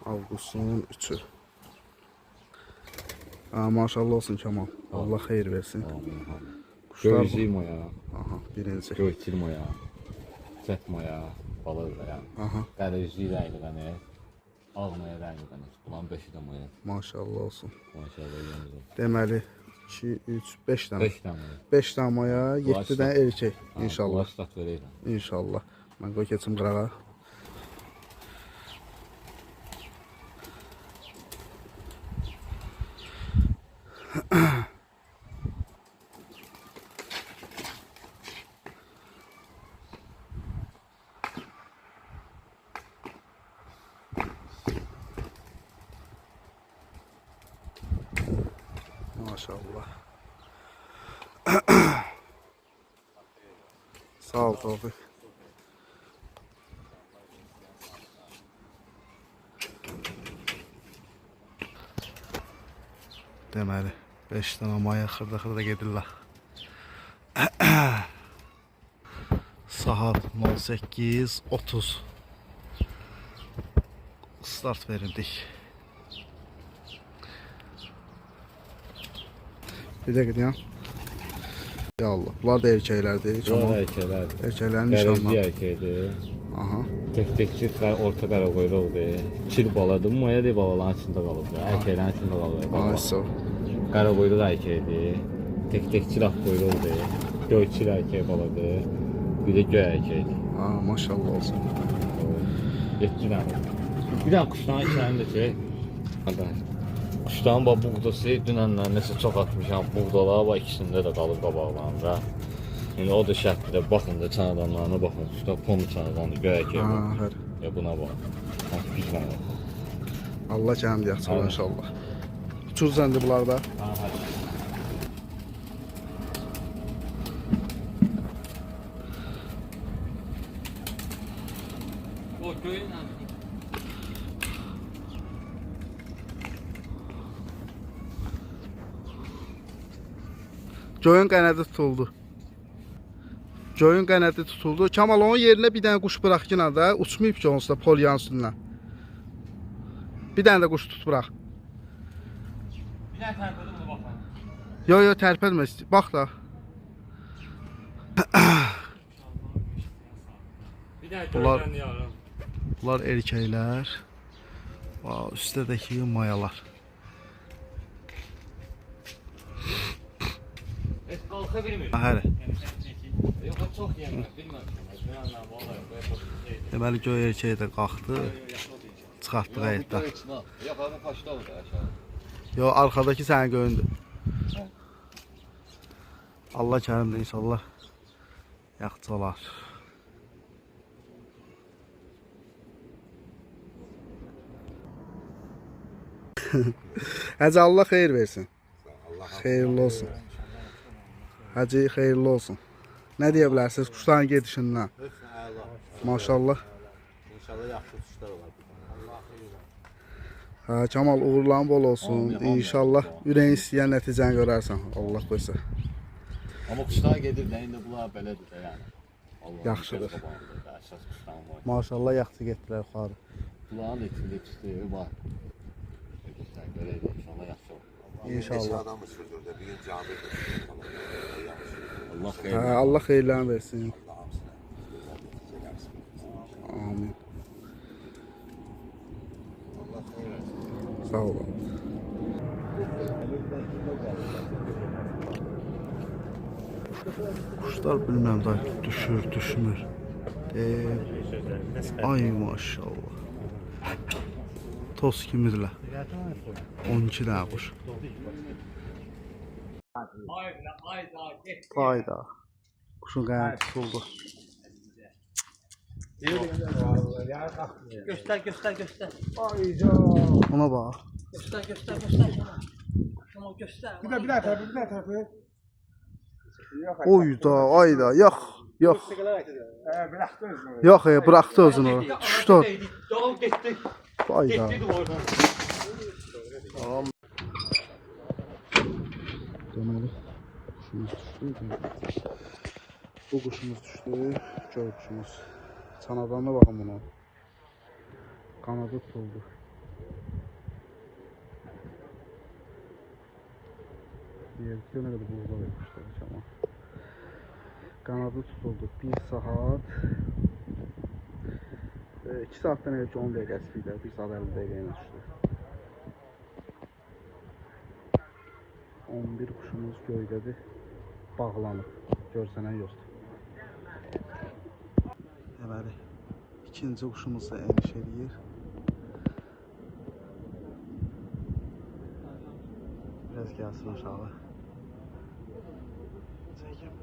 Avqustun 3-ü. Maşallah olsun Kemal. Allah xeyir versin. Quşlar Göycü moya, Aha, birinci. göyçil moya, çət moya, balıq da yəni. Aha, Qərəjli rənglərini, ağ moya rənglərini. Bunların 5-i də moya. maşallah olsun. Maşallah yəmizə. Deməli 2, 3, 5 dənə. 5 dənə moya. 5 dənə maya, 7 dənə erkək inşallah. Allah stat verəyəm. İnşallah. Mən qoy keçim qırağa. Maşallah. Sağ ol Tevfik. Deməli 5 dənə maya xırda gedirlər. Saat 18:30 start verildik. Bir dəqiqə ya. Ya Allah, bunlar da erkəklərdir. Bunlar erkəklərdir. Erkəklərin Qərəjli nişanları. erkəkdir. Aha. Tek orta qara quyruqdur. Çil baladır. Moya deyil balaların içində qalıb. Erkəklərin içində qalıb. Ay sağ ol. Qara quyruq erkəkdir. Tek ağ quyruqdur. Göyçil erkək baladır. Bir də göy erkəkdir. Aa, maşallah olsun. 7 dənə. Bir dənə quşların içərisində ki, quşların buğdası dünənlə nəsə çox atmışam. Buğdalar var, ikisində də qalıb qabaqlarında. Yəni o da şərtdir. Baxın da çanadanlarına baxın. Quşlar ponu çanadandır, göy erkək var. Hər. Ya buna bax. Bir dənə. Allah kəndi yaxşı olar inşallah. Uçur zəndi bunlar da. O göyün Göyün qənədi tutuldu. Göyün qənədi tutuldu. Kemal onun yerinə bir dənə quş bırax yine da. Uçmayıb ki onsuz da polyan üstündən. Bir dənə də quş tut bırax. Bir dənə tərpədim bunu baxın. Yo tərpətmə. Bax da. Bir dənə Bunlar- göydən yarım. Bunlar erkəklər. Üstədəki mayalar. Et qalxa bilmir. Hələ. Yox, çox yemir, bilmirəm. Deməli göy erkəyi də qalxdı. Çıxartdıq həyətdən. Yox, bu kaçda oldu aşağı. Yo, arkadakı sənin göyündür. Allah kərimdir inşallah. Yaxşı olar. Hacı Allah xeyir versin. Xeyirli olsun. Hacı xeyirli olsun. Nə deyə bilərsiniz quşların gedişindən? Maşallah. İnşallah yaxşı uçuşlar olar. Ha, Kemal uğurlan bol olsun. İnşallah ürəyin istəyən nəticəni görərsən. Allah qoysa. Amma quşlar gedir də, indi bunlar belədir də yəni. Yaxşıdır. Əsas quşların var. Maşallah yaxşı getdilər yuxarı. Bunların içində ikisi var. Belədir, inşallah yaxşı olur. İnşallah. Adam mı sürdürdü? Bir gün cami Allah xeyir. Ha, Allah xeyirlərini versin. Amin. Sağ olun. Kuşlar bilmem da düşür, düşmür. Ay maşallah. Toz kimidirlər. 12 dənə quş. Hayda. Kuşun qənəti tutuldu. Göster. Ona bax. Göster. Tamam göster. Bir daha tarafı. Oyda, ayda, yox. Bıraktı özünü. Yox, bıraxdı özünü. Düşdü. Doğru gitti. Ayda. Deməli, kuşumuz düşdü. Bu kuşumuz düşdü. Göy kuşumuz. Çanadanına baxın buna. Kanadı tutuldu. Yerlikdə nə qədər buğda vermişlər Kamal. Qanadı tutuldu 1 saat. 2 saatdan elə ki 10 dəqiqəsi idi. 1 saat 50 dəqiqə ilə düşdü. 11 quşumuz göydədir. Bağlanıb. Görsənən yoxdur. Deməli, ikinci quşumuz da eniş edir. Biraz gəlsin aşağı. Çəkim.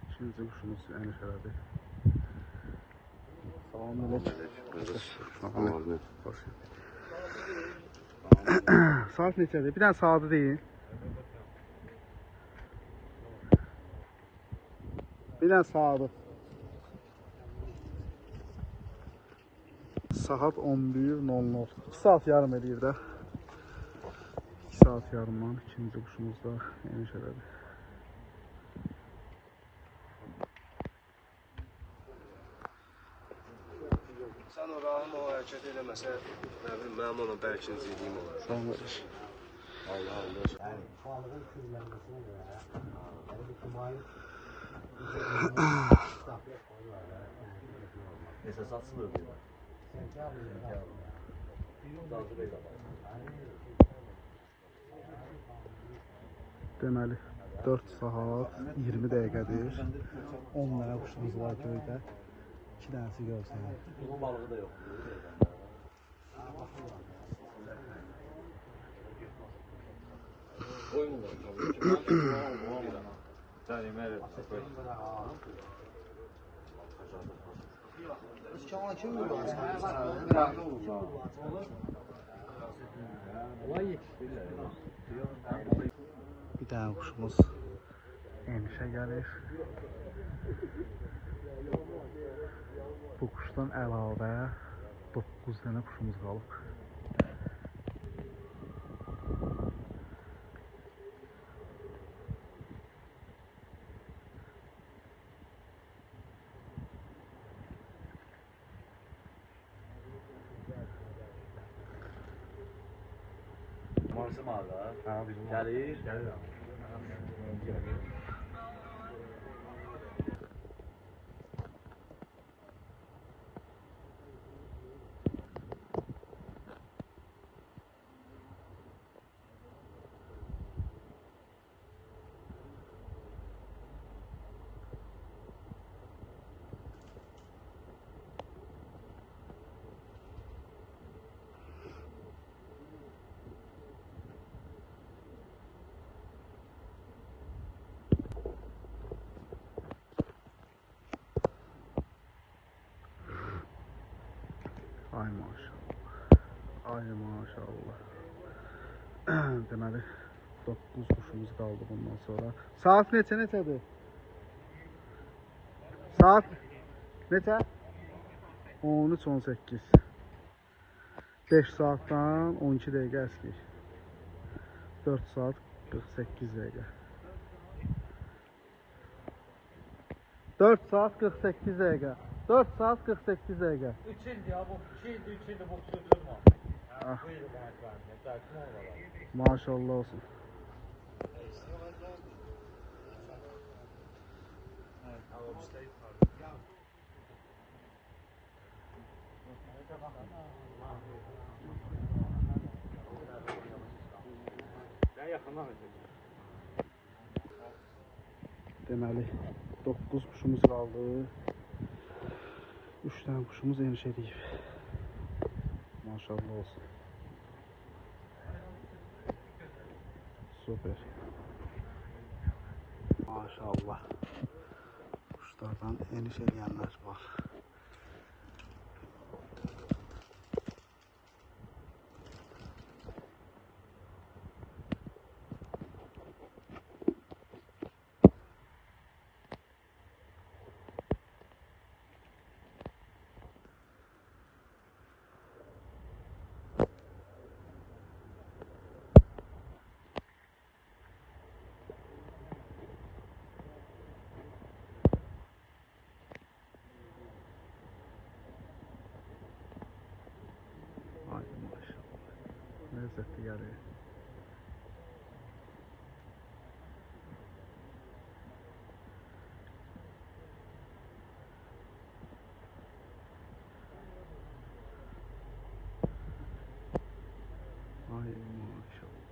İkinci quşumuz eniş elədi. Salam aleyküm. Saat neçədir? Bir dənə saatı deyin. Bir dənə saatı. Saat 11:00. 2 saat yarım edir də. 2 saat yarımdan ikinci quşumuz da eniş elədi. Sən oranı o hərəkət eləməsə, nə bilim, mənim ona bərkinciliyim olar. Sağ ol qardaş. Allah Allah. Yani puanların küzlenmesine göre yani bir kumayı Esas atılır diyor. Deməli 4 saat 20 dəqiqədir. 10 dənə quşumuz var göydə. 2 dənəsi görsənir. Bunun balığı da yok. Oyun var. Kemal kim vurdu? Olay yetiştirirlər. Bir dənə quşumuz enişə gəlir. Bu quşdan əlavə 9 dənə quşumuz qalıb. Marşı mağaza. Ha, bizim Gəlir. Gəlir. Ay maşallah. Ay maşallah. Deməli 9 quşumuz qaldı bundan sonra. Saat neçədir? Saat neçə? 13:18. 5 saatdan 12 dəqiqə əskik. 4 saat 48 dəqiqə. 4 saat 48 dəqiqə. 4 saat 48 dəqiqə. 3 ildir ya bu. 2 ildir, 3 ildir bu sözürmə. Ah. Buyur bana. Dəkin olar. Maşallah olsun. Ben yaxından Deməli 9 quşumuz qaldı. 3 dənə quşumuz eniş edib. Maşallah olsun. Süper. Maşallah. Quşlardan eniş edənlər var. ləzzətli gəlir. Ay maşallah.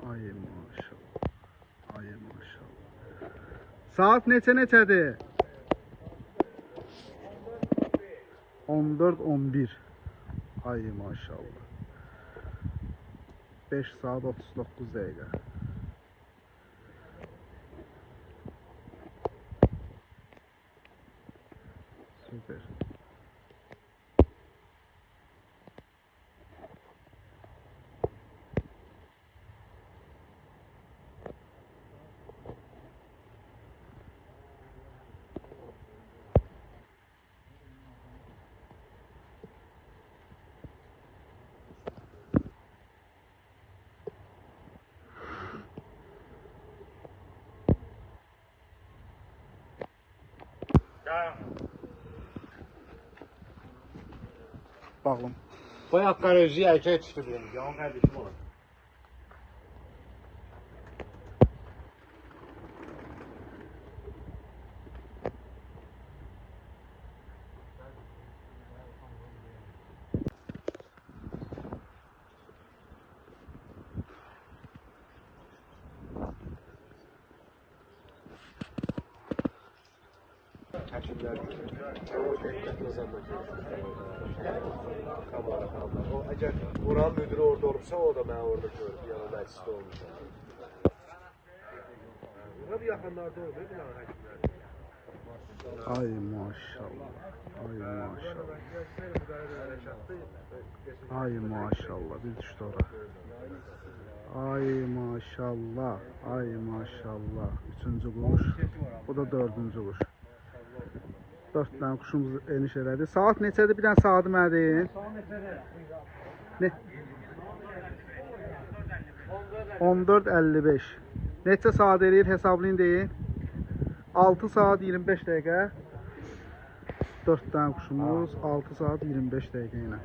Ay maşallah. Ay maşallah. Saat neçədir? 14-11. Ay maşallah. 5 saat 39 dəqiqə. Süper. Bağlam. Bayağı garajı erkek çıktı benim. Yalan kardeşim olur. Həkimlər o əgər buranın müdürü orada olursa, o da məni orada görüb, yəni məclisdə olmuşam. Buna bir yaxınlarda olmuyor, bir yana həkimlər. Ay maşallah. Ay maşallah. Ay maşallah. Bir düşdü ora. Ay maşallah. Ay maşallah. Üçüncü quş. Bu da dördüncü quş. 4 dənə quşumuz eniş elədi. Saat neçədir? Bir dənə saatı mənə deyin. Ne? 14:55. Neçə saat eləyir? Hesablayın deyin. 6 saat 25 dəqiqə. 4 dənə quşumuz 6 saat 25 dəqiqə ilə.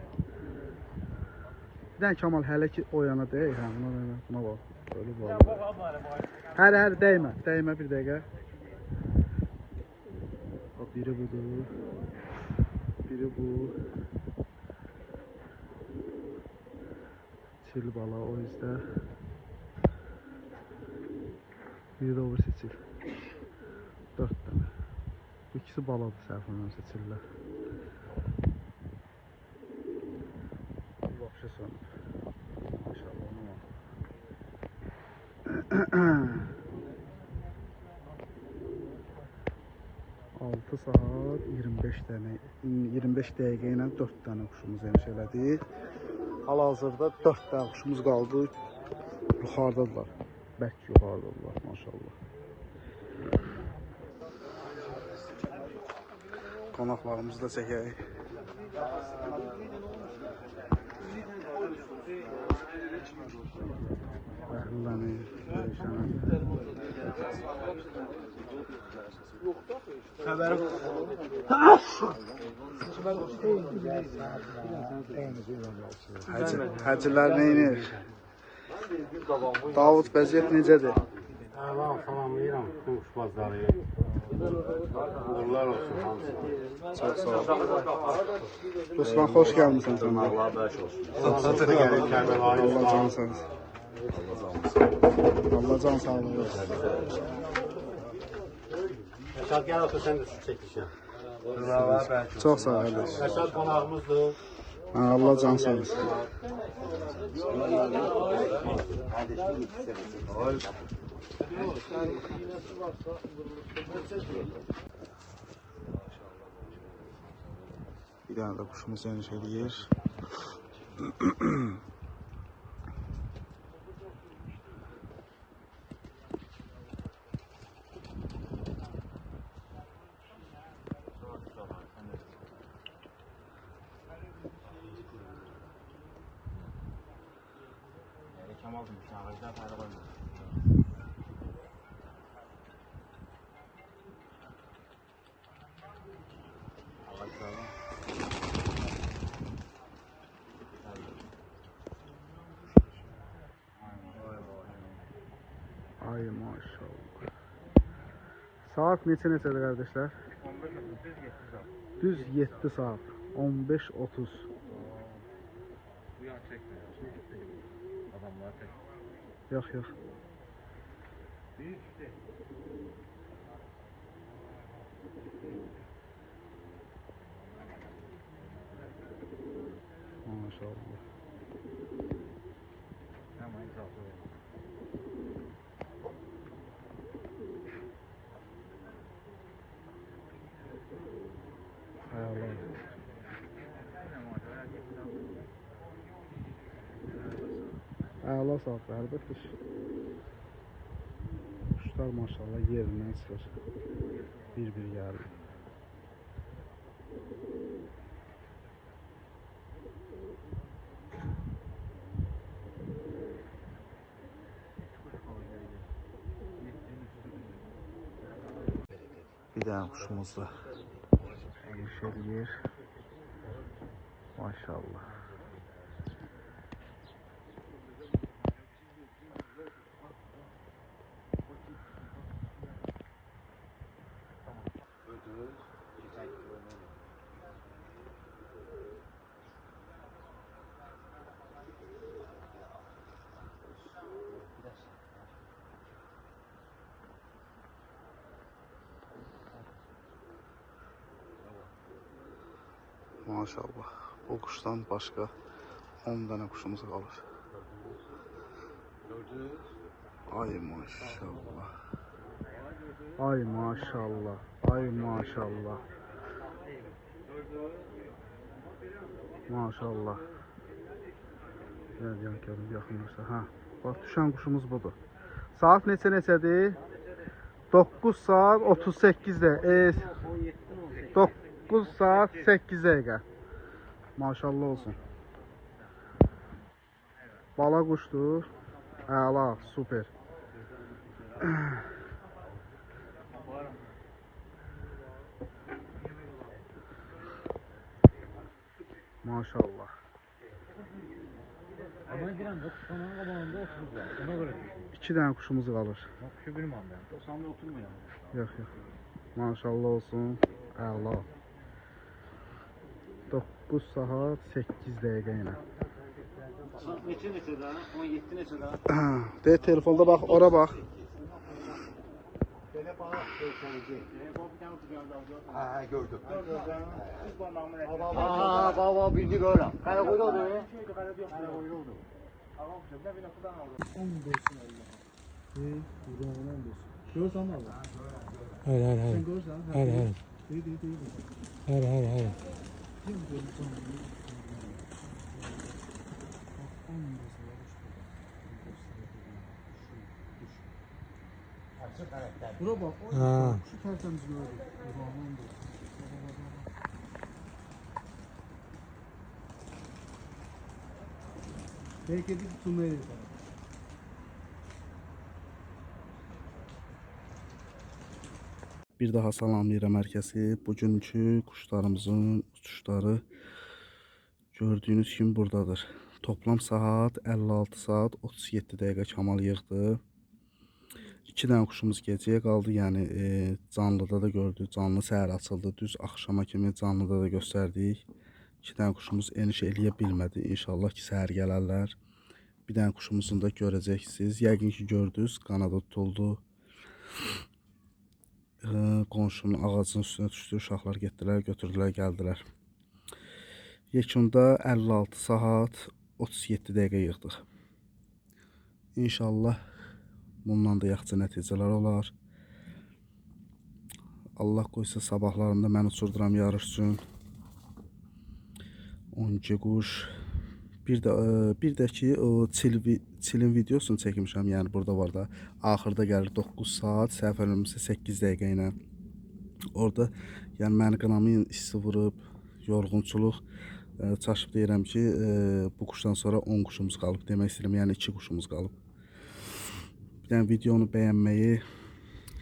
Bir dənə Kamal hələ ki o yana deyil. Hə, buna bax. Böyle bax. Hər dəymə. Dəymə bir dəqiqə. Biri budur. Biri bu. Çil bala o yüzden. Biri de over çil. 4 tane. Bu ikisi baladır səhvimdən seçirlər. Vapşı sönüb. Maşallah ona bak. 6 saat 25 dəqiqə ilə 4 dənə quşumuz eniş elədi. Hal-hazırda 4 dənə quşumuz qaldı. Yuxarıdadılar. Bərk yuxarıdadılar maşallah. Qonaqlarımızı da çəkək. Bəhlənir, görüşənir. Həcilər neynir? Davud vəziyyət necədir? Allah salamlayıram bütün quşbazları. Uğurlar olsun hamısına. Çox sağ ol. Dostlar, xoş gəlmişsən sən. Allah bəş olsun. Satı gəlir Kərbəlayı Allah Usta. can sağ Allah can sağlığı olsun. Rəşad gəl otur sən də su çəkişən. Çox sağ ol qardaş. Rəşad qonağımızdır. Allah can sağ olsun. Bir dənə də quşumuz eniş eləyir. Olmazmış, ağacda fayda koymaz. Ağaçlardan. Ay maşallah. Saat neçədir qardaşlar? 15-30 Düz 7 saat. 15:30. Bu yan çekmiyor. Adamlar tek. Yox, yox. Büyük işte. Maşallah. Hemen icazı verin. Hay Allah. Əla saat əlbəttə. Quşlar maşallah yerindən çıxır. Bir-bir gəlir. Bir dənə quşumuz da eləyir. Maşallah. Maşallah. Bu kuştan başka 10 tane kuşumuz kalır. Ay maşallah. Ay maşallah. Ay maşallah. Maşallah. Gel görüm yaxınlaşsa. Ha. Bak düşən kuşumuz budur. Saat neçədir? 9 saat 38'de. 9 saat 8 dəqiqə. Maşallah olsun. Bala quşdur. Əla, super. Maşallah. Ama giren de kuşanın qabağında otururlar. Ona göre. 2 dənə kuşumuz qalır. Bak şu bilmem ben. Dosanlı oturmuyor. Yox, yox. Maşallah olsun. Əla. 9 saat 8 dəqiqə ilə. Saat neçə daha? 17 neçə daha? De telefonda bax, ora bax. Ha gördüm. Aa, baba bildi görəm. Qara qoyuldu. Görürsən Allah. Hayır hayır hayır. Sen görürsən? Hayır hayır. Deyil. Hayır hayır hayır. Bura bak. Ha. Şu tərtəmiz gördük. Belki de tutulmayı yeter. Bir daha salamlayıram hər kəsi. Bugünkü kuşlarımızın uçuşları gördüyünüz kimi buradadır. Toplam saat 56 saat 37 dəqiqə kamal yığdı. 2 dənə kuşumuz gecəyə qaldı. Yəni canlıda da gördük. Canlı səhər açıldı. Düz axşama kimi canlıda da göstərdik. 2 dənə kuşumuz eniş eləyə bilmədi. İnşallah ki səhər gələrlər. Bir dənə kuşumuzun da görəcəksiniz. Yəqin ki gördünüz. Qanadı tutuldu. Qonşunun ağacının üstünə düşdü. Uşaqlar getdilər, götürdülər, gəldilər. Yekunda 56 saat 37 dəqiqə yığdıq. İnşallah bundan da yaxşı nəticələr olar. Allah qoysa sabahlarında mən uçurduram yarış üçün. 12 quş. Bir də ki o çilin videosunu çəkmişəm. Yəni burada var da axırda gəlir 9 saat, səhv eləmirəmsə 8 dəqiqə ilə. Orada yəni məni qınamın isti vurub, yorğunçuluq Çaşıb deyirəm ki, bu quşdan sonra 10 quşumuz qalıb. Demək istəyirəm, yəni 2 quşumuz qalıb. Yəni videonu bəyənməyi,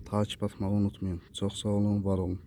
takip etməyi unutmayın. Çox sağ olun, var olun.